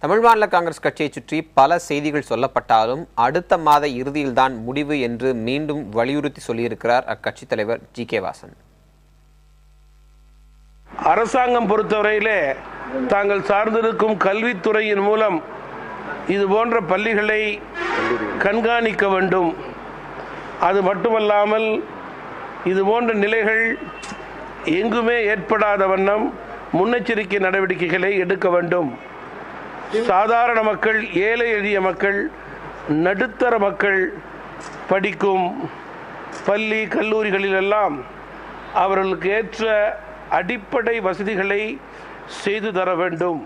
தமிழ் மாநில காங்கிரஸ் கட்சியை சுற்றி பல செய்திகள் சொல்லப்பட்டாலும் அடுத்த மாத இறுதியில்தான் முடிவு என்று மீண்டும் வலியுறுத்தி சொல்லியிருக்கிறார் அக்கட்சி தலைவர் ஜி.கே. வாசன். அரசாங்கம் பொறுத்தவரையிலே தாங்கள் சார்ந்திருக்கும் கல்வித்துறையின் மூலம் இது போன்ற பள்ளிகளை கண்காணிக்க வேண்டும். அது மட்டுமல்லாமல் இது போன்ற நிலைகள் எங்குமே ஏற்படாத வண்ணம் முன்னெச்சரிக்கை நடவடிக்கைகளை எடுக்க வேண்டும். சாதாரண மக்கள், ஏழை எளிய மக்கள், நடுத்தர மக்கள் படிக்கும் பள்ளி கல்லூரிகளிலெல்லாம் அவர்களுக்கு ஏற்ற அடிப்படை வசதிகளை செய்து தர வேண்டும்.